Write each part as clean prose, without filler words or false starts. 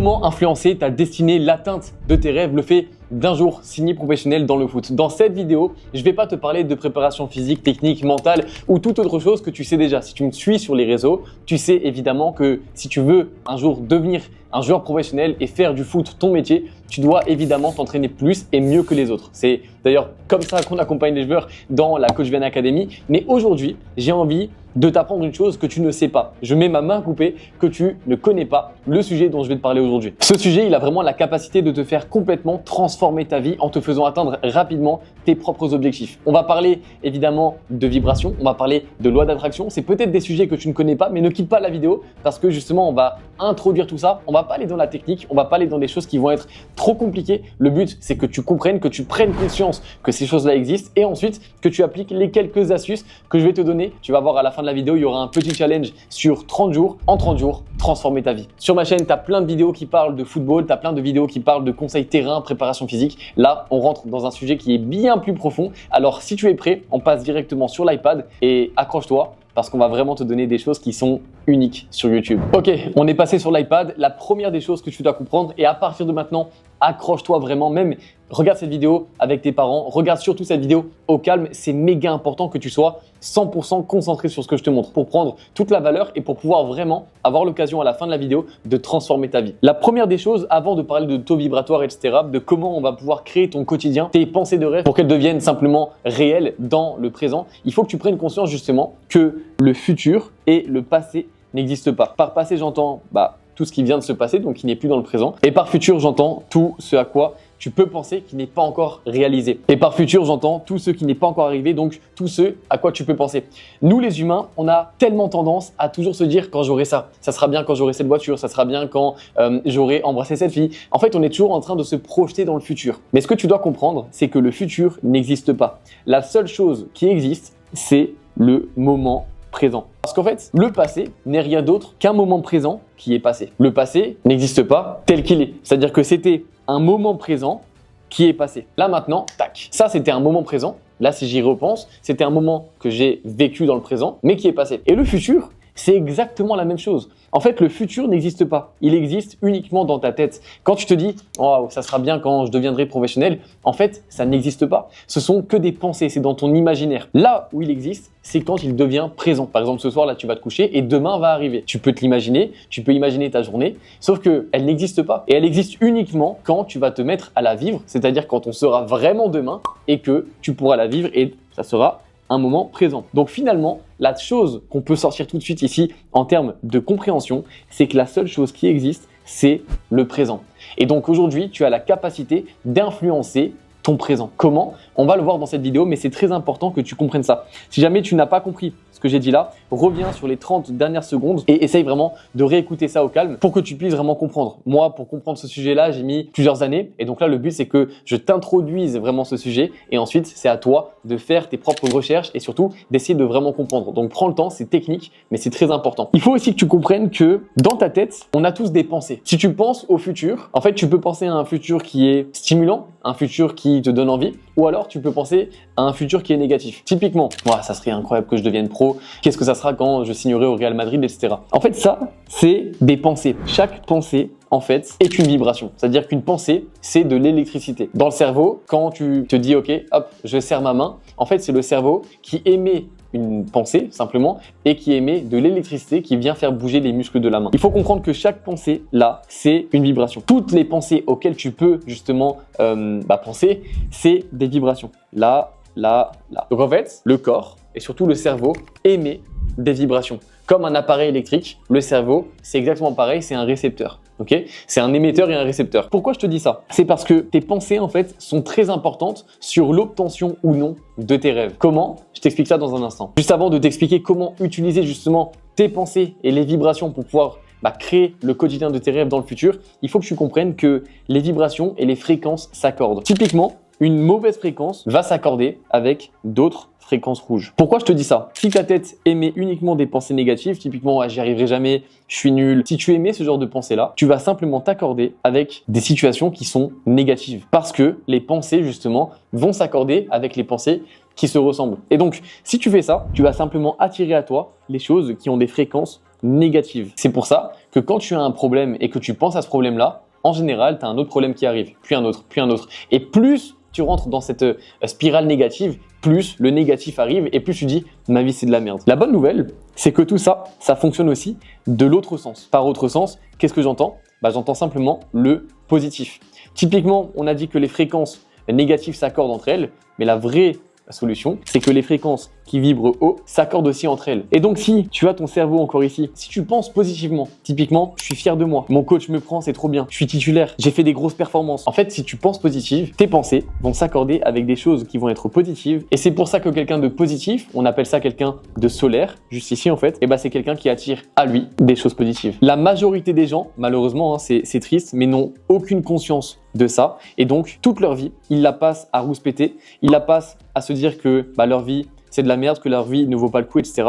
Comment influencer ta destinée, l'atteinte de tes rêves, le fait d'un jour signer professionnel dans le foot. Dans cette vidéo, je ne vais pas te parler de préparation physique, technique, mentale ou toute autre chose que tu sais déjà. Si tu me suis sur les réseaux, tu sais évidemment que si tu veux un jour devenir un joueur professionnel et faire du foot ton métier, tu dois évidemment t'entraîner plus et mieux que les autres. C'est d'ailleurs comme ça qu'on accompagne les joueurs dans la Coach Vianney Academy. Mais aujourd'hui, j'ai envie de t'apprendre une chose que tu ne sais pas. Je mets ma main coupée que tu ne connais pas, le sujet dont je vais te parler aujourd'hui. Ce sujet, il a vraiment la capacité de te faire complètement transformer ta vie en te faisant atteindre rapidement tes propres objectifs. On va parler évidemment de vibrations, on va parler de loi d'attraction. C'est peut-être des sujets que tu ne connais pas, mais ne quitte pas la vidéo parce que justement, on va introduire tout ça. On va pas aller dans la technique, on va pas aller dans des choses qui vont être trop compliquées. Le but, c'est que tu comprennes, que tu prennes conscience que ces choses-là existent et ensuite que tu appliques les quelques astuces que je vais te donner. Tu vas voir à la fin de la vidéo, il y aura un petit challenge sur 30 jours. En 30 jours, transformer ta vie. Sur ma chaîne, tu as plein de vidéos qui parlent de football, tu as plein de vidéos qui parlent de conseils terrain, préparation physique. Là, on rentre dans un sujet qui est bien plus profond. Alors, si tu es prêt, on passe directement sur l'iPad et accroche-toi parce qu'on va vraiment te donner des choses qui sont uniques sur YouTube. Ok, on est passé sur l'iPad. La première des choses que tu dois comprendre, et à partir de maintenant, accroche-toi vraiment, même regarde cette vidéo avec tes parents, regarde surtout cette vidéo au calme. C'est méga important que tu sois 100% concentré sur ce que je te montre pour prendre toute la valeur et pour pouvoir vraiment avoir l'occasion à la fin de la vidéo de transformer ta vie. La première des choses, avant de parler de taux vibratoire, etc., de comment on va pouvoir créer ton quotidien, tes pensées de rêve pour qu'elles deviennent simplement réelles dans le présent, il faut que tu prennes conscience justement que le futur et le passé n'existent pas. Par passé, j'entends tout ce qui vient de se passer, donc qui n'est plus dans le présent. Et par futur, j'entends tout ce à quoi tu peux penser qui n'est pas encore réalisé. Et par futur, j'entends tout ce qui n'est pas encore arrivé, donc tout ce à quoi tu peux penser. Nous, les humains, on a tellement tendance à toujours se dire quand j'aurai ça, ça sera bien quand j'aurai cette voiture, ça sera bien quand j'aurai embrassé cette fille. En fait, on est toujours en train de se projeter dans le futur. Mais ce que tu dois comprendre, c'est que le futur n'existe pas. La seule chose qui existe, c'est le moment présent. Parce qu'en fait, le passé n'est rien d'autre qu'un moment présent qui est passé. Le passé n'existe pas tel qu'il est. C'est-à-dire que c'était un moment présent qui est passé. Là maintenant, tac. Ça, c'était un moment présent. Là, si j'y repense, c'était un moment que j'ai vécu dans le présent, mais qui est passé. Et le futur, c'est exactement la même chose. En fait, le futur n'existe pas. Il existe uniquement dans ta tête. Quand tu te dis « Oh, ça sera bien quand je deviendrai professionnel », en fait, ça n'existe pas. Ce sont que des pensées, c'est dans ton imaginaire. Là où il existe, c'est quand il devient présent. Par exemple, ce soir, là, tu vas te coucher et demain va arriver. Tu peux te l'imaginer, tu peux imaginer ta journée, sauf qu'elle n'existe pas. Et elle existe uniquement quand tu vas te mettre à la vivre, c'est-à-dire quand on sera vraiment demain et que tu pourras la vivre et ça sera un moment présent. Donc finalement, la chose qu'on peut sortir tout de suite ici en termes de compréhension, c'est que la seule chose qui existe, c'est le présent. Et donc aujourd'hui, tu as la capacité d'influencer ton présent. Comment? On va le voir dans cette vidéo, mais c'est très important que tu comprennes ça. Si jamais tu n'as pas compris ce que j'ai dit là, reviens sur les 30 dernières secondes et essaye vraiment de réécouter ça au calme pour que tu puisses vraiment comprendre. Moi, pour comprendre ce sujet-là, j'ai mis plusieurs années et donc là, le but, c'est que je t'introduise vraiment ce sujet et ensuite, c'est à toi de faire tes propres recherches et surtout d'essayer de vraiment comprendre. Donc, prends le temps, c'est technique, mais c'est très important. Il faut aussi que tu comprennes que dans ta tête, on a tous des pensées. Si tu penses au futur, en fait, tu peux penser à un futur qui est stimulant, un futur qui te donne envie, ou alors tu peux penser à un futur qui est négatif. Typiquement, ça serait incroyable que je devienne pro, qu'est-ce que ça sera quand je signerai au Real Madrid, etc. En fait, ça, c'est des pensées. Chaque pensée, en fait, est une vibration. C'est-à-dire qu'une pensée, c'est de l'électricité. Dans le cerveau, quand tu te dis, ok, hop, je serre ma main, en fait, c'est le cerveau qui émet une pensée simplement et qui émet de l'électricité qui vient faire bouger les muscles de la main. Il faut comprendre que chaque pensée là, c'est une vibration. Toutes les pensées auxquelles tu peux justement penser, c'est des vibrations. Là. Donc en fait, le corps et surtout le cerveau émet des vibrations. Comme un appareil électrique, le cerveau, c'est exactement pareil, c'est un récepteur. Okay, c'est un émetteur et un récepteur. Pourquoi je te dis ça? C'est parce que tes pensées en fait sont très importantes sur l'obtention ou non de tes rêves. Comment? Je t'explique ça dans un instant. Juste avant de t'expliquer comment utiliser justement tes pensées et les vibrations pour pouvoir créer le quotidien de tes rêves dans le futur, il faut que tu comprennes que les vibrations et les fréquences s'accordent. Typiquement, une mauvaise fréquence va s'accorder avec d'autres fréquences rouges. Pourquoi je te dis ça? Si ta tête émet uniquement des pensées négatives, typiquement j'y arriverai jamais, je suis nul, si tu émets ce genre de pensées-là, tu vas simplement t'accorder avec des situations qui sont négatives. Parce que les pensées justement vont s'accorder avec les pensées qui se ressemblent. Et donc, si tu fais ça, tu vas simplement attirer à toi les choses qui ont des fréquences négative. C'est pour ça que quand tu as un problème et que tu penses à ce problème-là, en général, tu as un autre problème qui arrive, puis un autre, puis un autre. Et plus tu rentres dans cette spirale négative, plus le négatif arrive et plus tu dis « ma vie c'est de la merde ». La bonne nouvelle, c'est que tout ça, ça fonctionne aussi de l'autre sens. Par autre sens, qu'est-ce que j'entends ? J'entends simplement le positif. Typiquement, on a dit que les fréquences négatives s'accordent entre elles, mais la vraie solution, c'est que les fréquences qui vibrent haut s'accordent aussi entre elles. Et donc, si tu as ton cerveau encore ici, si tu penses positivement, typiquement, je suis fier de moi, mon coach me prend, c'est trop bien, je suis titulaire, j'ai fait des grosses performances. En fait, si tu penses positif, tes pensées vont s'accorder avec des choses qui vont être positives. Et c'est pour ça que quelqu'un de positif, on appelle ça quelqu'un de solaire, juste ici en fait, et c'est quelqu'un qui attire à lui des choses positives. La majorité des gens, malheureusement, c'est triste, mais n'ont aucune conscience de ça. Et donc, toute leur vie, ils la passent à rouspéter, ils la passent à se dire que leur vie, c'est de la merde, que leur vie ne vaut pas le coup, etc.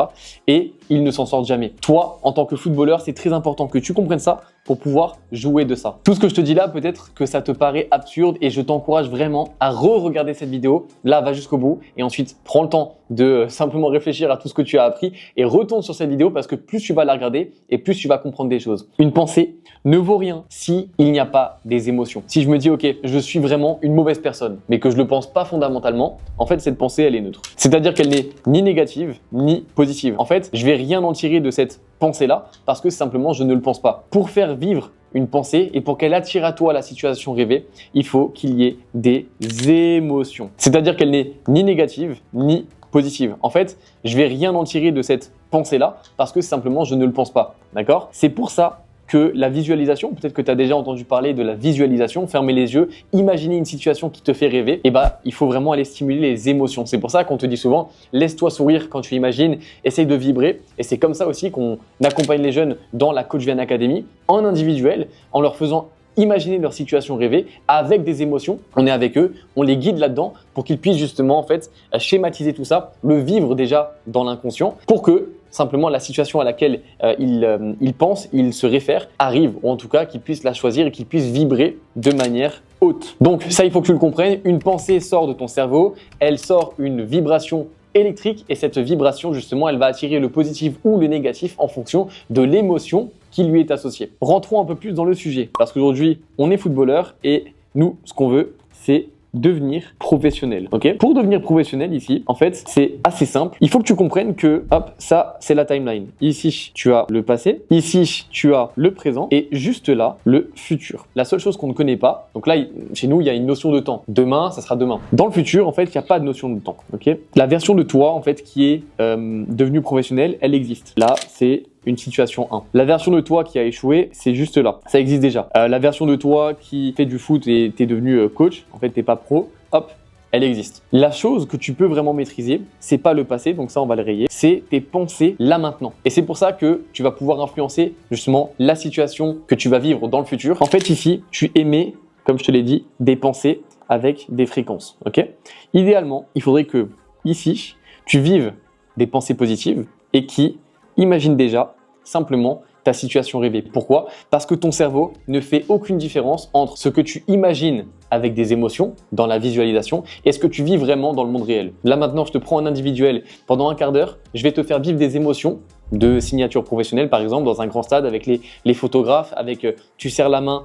Et ils ne s'en sortent jamais. Toi, en tant que footballeur, c'est très important que tu comprennes ça pour pouvoir jouer de ça. Tout ce que je te dis là, peut-être que ça te paraît absurde et je t'encourage vraiment à re-regarder cette vidéo. Là, va jusqu'au bout et ensuite, prends le temps de simplement réfléchir à tout ce que tu as appris et retourne sur cette vidéo parce que plus tu vas la regarder et plus tu vas comprendre des choses. Une pensée ne vaut rien si il n'y a pas des émotions. Si je me dis, ok, je suis vraiment une mauvaise personne, mais que je le pense pas fondamentalement, en fait, cette pensée, elle est neutre. C'est-à-dire qu'elle n'est ni négative, ni positive. En fait, je vais rien en tirer de cette pensée-là parce que simplement, je ne le pense pas. Pour faire vivre une pensée et pour qu'elle attire à toi la situation rêvée, il faut qu'il y ait des émotions. C'est-à-dire qu'elle n'est ni négative, ni positive. En fait, je vais rien en tirer de cette pensée-là parce que simplement, je ne le pense pas. D'accord ? C'est pour ça que la visualisation, peut-être que tu as déjà entendu parler de la visualisation, fermer les yeux, imaginer une situation qui te fait rêver, et il faut vraiment aller stimuler les émotions. C'est pour ça qu'on te dit souvent, laisse-toi sourire quand tu imagines, essaye de vibrer. Et c'est comme ça aussi qu'on accompagne les jeunes dans la Coach Vian Academy, en individuel, en leur faisant imaginer leur situation rêvée avec des émotions. On est avec eux, on les guide là-dedans pour qu'ils puissent justement en fait schématiser tout ça, le vivre déjà dans l'inconscient pour que simplement la situation à laquelle ils pensent, ils se réfèrent, arrive ou en tout cas qu'ils puissent la choisir et qu'ils puissent vibrer de manière haute. Donc ça, il faut que tu le comprennes, une pensée sort de ton cerveau, elle sort une vibration électrique et cette vibration justement elle va attirer le positif ou le négatif en fonction de l'émotion qui lui est associée. Rentrons un peu plus dans le sujet parce qu'aujourd'hui on est footballeur et nous ce qu'on veut c'est devenir professionnel. Ok ? Pour devenir professionnel ici, en fait, c'est assez simple. Il faut que tu comprennes que, hop, ça, c'est la timeline. Ici, tu as le passé. Ici, tu as le présent. Et juste là, le futur. La seule chose qu'on ne connaît pas, donc là, chez nous, il y a une notion de temps. Demain, ça sera demain. Dans le futur, en fait, il n'y a pas de notion de temps. Ok ? La version de toi, en fait, qui est devenue professionnelle, elle existe. Là, c'est une situation 1. La version de toi qui a échoué, c'est juste là. Ça existe déjà. La version de toi qui fait du foot et t'es devenu coach, en fait, t'es pas pro, hop, elle existe. La chose que tu peux vraiment maîtriser, c'est pas le passé, donc ça, on va le rayer, c'est tes pensées là maintenant. Et c'est pour ça que tu vas pouvoir influencer justement la situation que tu vas vivre dans le futur. En fait, ici, tu émets, comme je te l'ai dit, des pensées avec des fréquences. Ok ? Idéalement, il faudrait que ici, tu vives des pensées positives et qui imagine déjà simplement ta situation rêvée. Pourquoi ? Parce que ton cerveau ne fait aucune différence entre ce que tu imagines avec des émotions dans la visualisation et ce que tu vis vraiment dans le monde réel. Là maintenant, je te prends en individuel pendant un quart d'heure, je vais te faire vivre des émotions de signature professionnelle, par exemple, dans un grand stade avec les photographes, avec tu serres la main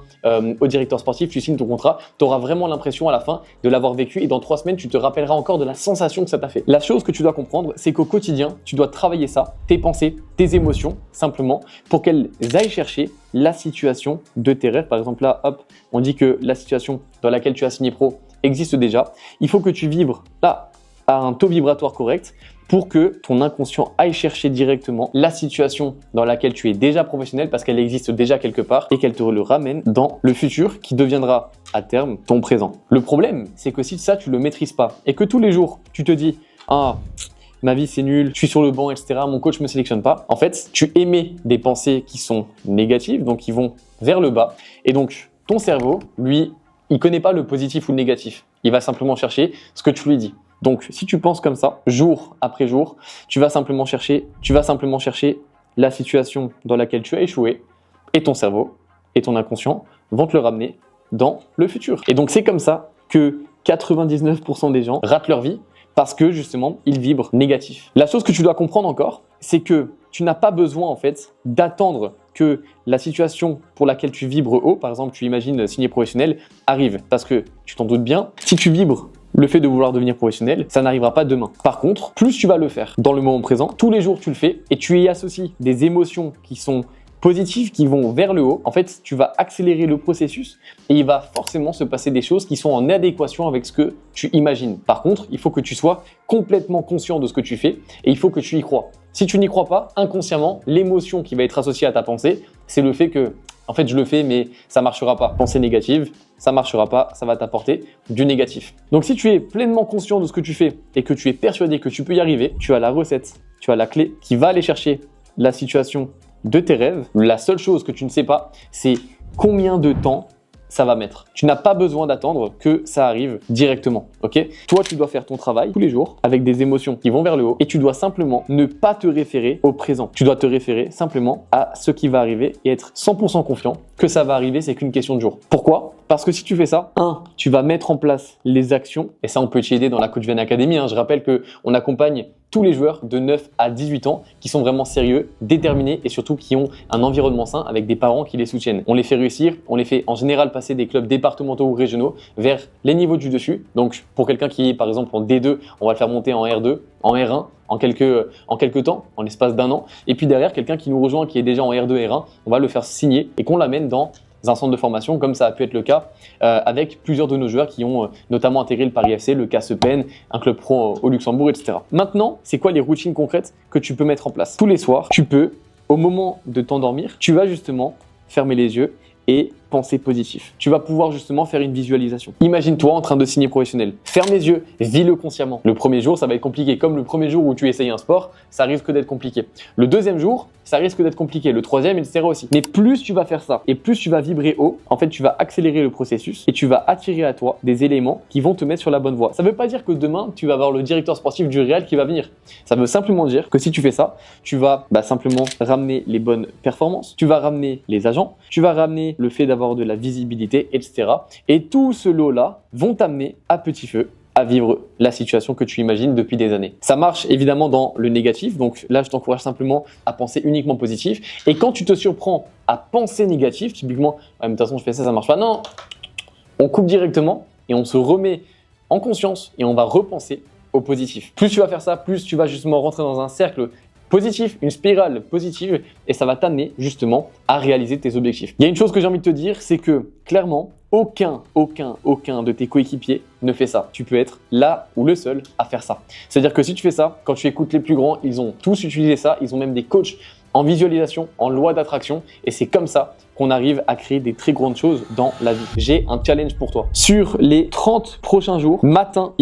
au directeur sportif, tu signes ton contrat, tu auras vraiment l'impression à la fin de l'avoir vécu et dans 3 semaines, tu te rappelleras encore de la sensation que ça t'a fait. La chose que tu dois comprendre, c'est qu'au quotidien, tu dois travailler ça, tes pensées, tes émotions, simplement, pour qu'elles aillent chercher la situation de tes rêves. Par exemple, là, hop, on dit que la situation dans laquelle tu as signé pro existe déjà. Il faut que tu vibres là à un taux vibratoire correct pour que ton inconscient aille chercher directement la situation dans laquelle tu es déjà professionnel parce qu'elle existe déjà quelque part et qu'elle te le ramène dans le futur qui deviendra à terme ton présent. Le problème, c'est que si ça, tu le maîtrises pas et que tous les jours, tu te dis « Ah, ma vie c'est nul, je suis sur le banc, etc. Mon coach me sélectionne pas. » En fait, tu émets des pensées qui sont négatives, donc qui vont vers le bas. Et donc, ton cerveau, lui, il connaît pas le positif ou le négatif. Il va simplement chercher ce que tu lui dis. Donc, si tu penses comme ça, jour après jour, tu vas simplement chercher la situation dans laquelle tu as échoué et ton cerveau et ton inconscient vont te le ramener dans le futur. Et donc, c'est comme ça que 99% des gens ratent leur vie parce que justement, ils vibrent négatif. La chose que tu dois comprendre encore, c'est que tu n'as pas besoin en fait d'attendre que la situation pour laquelle tu vibres haut, par exemple tu imagines signer professionnel, arrive. Parce que tu t'en doutes bien, si tu vibres le fait de vouloir devenir professionnel, ça n'arrivera pas demain. Par contre, plus tu vas le faire dans le moment présent, tous les jours tu le fais et tu y associes des émotions qui sont positives, qui vont vers le haut, en fait, tu vas accélérer le processus et il va forcément se passer des choses qui sont en adéquation avec ce que tu imagines. Par contre, il faut que tu sois complètement conscient de ce que tu fais et il faut que tu y crois. Si tu n'y crois pas, inconsciemment, l'émotion qui va être associée à ta pensée, c'est le fait que, en fait, je le fais, mais ça marchera pas. Pensée négative, ça marchera pas, ça va t'apporter du négatif. Donc, si tu es pleinement conscient de ce que tu fais et que tu es persuadé que tu peux y arriver, tu as la recette, tu as la clé qui va aller chercher la situation de tes rêves. La seule chose que tu ne sais pas, c'est combien de temps ça va mettre. Tu n'as pas besoin d'attendre que ça arrive directement, ok? Toi, tu dois faire ton travail tous les jours avec des émotions qui vont vers le haut et tu dois simplement ne pas te référer au présent. Tu dois te référer simplement à ce qui va arriver et être 100% confiant que ça va arriver, c'est qu'une question de jour. Pourquoi? Parce que si tu fais ça, tu vas mettre en place les actions et ça, on peut t'y aider dans la Coach VN Academy. Je rappelle qu'on accompagne tous les joueurs de 9 à 18 ans qui sont vraiment sérieux, déterminés et surtout qui ont un environnement sain avec des parents qui les soutiennent. On les fait réussir, on les fait en général passer des clubs départementaux ou régionaux vers les niveaux du dessus. Donc pour quelqu'un qui est par exemple en D2, on va le faire monter en R2, en R1, en quelques temps, en l'espace d'un an. Et puis derrière, quelqu'un qui nous rejoint, qui est déjà en R2, R1, on va le faire signer et qu'on l'amène dans un centre de formation, comme ça a pu être le cas avec plusieurs de nos joueurs qui ont notamment intégré le Paris FC, le KS Pen, un club pro au Luxembourg, etc. Maintenant, c'est quoi les routines concrètes que tu peux mettre en place? Tous les soirs, tu peux, au moment de t'endormir, tu vas justement fermer les yeux et penser positif. Tu vas pouvoir justement faire une visualisation. Imagine-toi en train de signer professionnel. Ferme les yeux, vis-le consciemment. Le premier jour, ça va être compliqué. Comme le premier jour où tu essayes un sport, ça risque d'être compliqué. Le deuxième jour, ça risque d'être compliqué. Le troisième, etc. aussi. Mais plus tu vas faire ça et plus tu vas vibrer haut, en fait, tu vas accélérer le processus et tu vas attirer à toi des éléments qui vont te mettre sur la bonne voie. Ça ne veut pas dire que demain, tu vas avoir le directeur sportif du Real qui va venir. Ça veut simplement dire que si tu fais ça, tu vas simplement ramener les bonnes performances, tu vas ramener les agents, tu vas ramener le fait d'avoir de la visibilité, etc. Et tout ce lot-là vont t'amener à petit feu à vivre la situation que tu imagines depuis des années. Ça marche évidemment dans le négatif, donc là je t'encourage simplement à penser uniquement positif. Et quand tu te surprends à penser négatif, typiquement, de toute façon je fais ça, ça marche pas, non, on coupe directement et on se remet en conscience et on va repenser au positif. Plus tu vas faire ça, plus tu vas justement rentrer dans un cercle positif, une spirale positive et ça va t'amener justement à réaliser tes objectifs. Il y a une chose que j'ai envie de te dire, c'est que clairement, aucun de tes coéquipiers ne fait ça. Tu peux être là ou le seul à faire ça. C'est-à-dire que si tu fais ça, quand tu écoutes les plus grands, ils ont tous utilisé ça, ils ont même des coachs en visualisation, en loi d'attraction et c'est comme ça qu'on arrive à créer des très grandes choses dans la vie. J'ai un challenge pour toi. Sur les 30 prochains jours, matin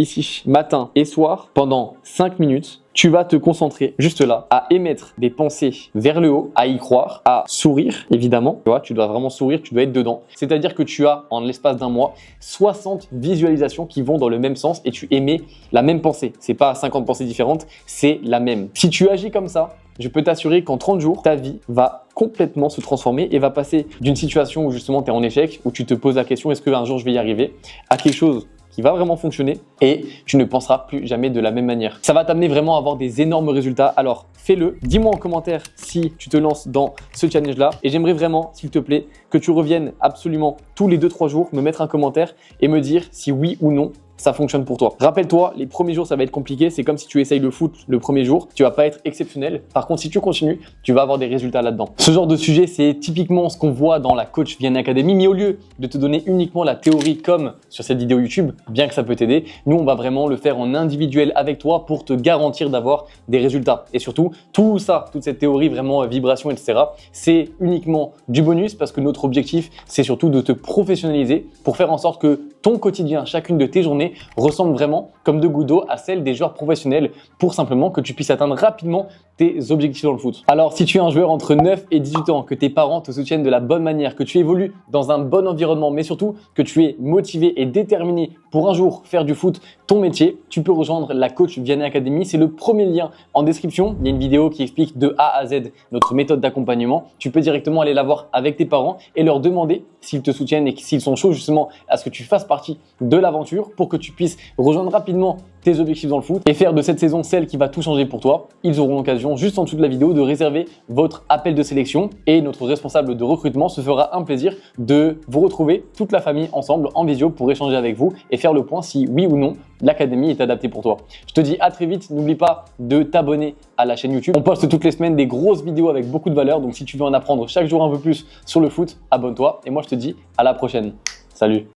et soir, pendant 5 minutes, tu vas te concentrer juste là à émettre des pensées vers le haut, à y croire, à sourire évidemment. Tu vois, tu dois vraiment sourire, tu dois être dedans. C'est-à-dire que tu as en l'espace d'un mois 60 visualisations qui vont dans le même sens et tu émets la même pensée. C'est pas 50 pensées différentes, c'est la même. Si tu agis comme ça, je peux t'assurer qu'en 30 jours, ta vie va complètement se transformer et va passer d'une situation où justement tu es en échec, où tu te poses la question est-ce qu'un jour je vais y arriver, à quelque chose qui va vraiment fonctionner et tu ne penseras plus jamais de la même manière. Ça va t'amener vraiment à avoir des énormes résultats. Alors fais-le. Dis-moi en commentaire si tu te lances dans ce challenge-là et j'aimerais vraiment, s'il te plaît, que tu reviennes absolument tous les 2-3 jours, me mettre un commentaire et me dire si oui ou non ça fonctionne pour toi. Rappelle-toi, les premiers jours, ça va être compliqué. C'est comme si tu essayes le foot le premier jour. Tu vas pas être exceptionnel. Par contre, si tu continues, tu vas avoir des résultats là-dedans. Ce genre de sujet, c'est typiquement ce qu'on voit dans la Coach VN Academy. Mais au lieu de te donner uniquement la théorie comme sur cette vidéo YouTube, bien que ça peut t'aider, nous, on va vraiment le faire en individuel avec toi pour te garantir d'avoir des résultats. Et surtout, tout ça, toute cette théorie, vraiment vibration, etc., c'est uniquement du bonus parce que notre objectif, c'est surtout de te professionnaliser pour faire en sorte que ton quotidien, chacune de tes journées ressemble vraiment comme de gouttes d'eau à celle des joueurs professionnels pour simplement que tu puisses atteindre rapidement tes objectifs dans le foot. Alors si tu es un joueur entre 9 et 18 ans, que tes parents te soutiennent de la bonne manière, que tu évolues dans un bon environnement, mais surtout que tu es motivé et déterminé pour un jour faire du foot ton métier, tu peux rejoindre la Coach VN Academy. C'est le premier lien en description. Il y a une vidéo qui explique de A à Z notre méthode d'accompagnement. Tu peux directement aller la voir avec tes parents et leur demander s'ils te soutiennent et s'ils sont chauds justement à ce que tu fasses partie de l'aventure pour que tu puisses rejoindre rapidement tes objectifs dans le foot et faire de cette saison celle qui va tout changer pour toi. Ils auront l'occasion, juste en dessous de la vidéo, de réserver votre appel de sélection et notre responsable de recrutement se fera un plaisir de vous retrouver toute la famille ensemble en visio pour échanger avec vous et faire le point si oui ou non l'académie est adaptée pour toi. Je te dis à très vite, n'oublie pas de t'abonner à la chaîne YouTube. On poste toutes les semaines des grosses vidéos avec beaucoup de valeur, donc si tu veux en apprendre chaque jour un peu plus sur le foot, abonne-toi et moi je te dis à la prochaine. Salut!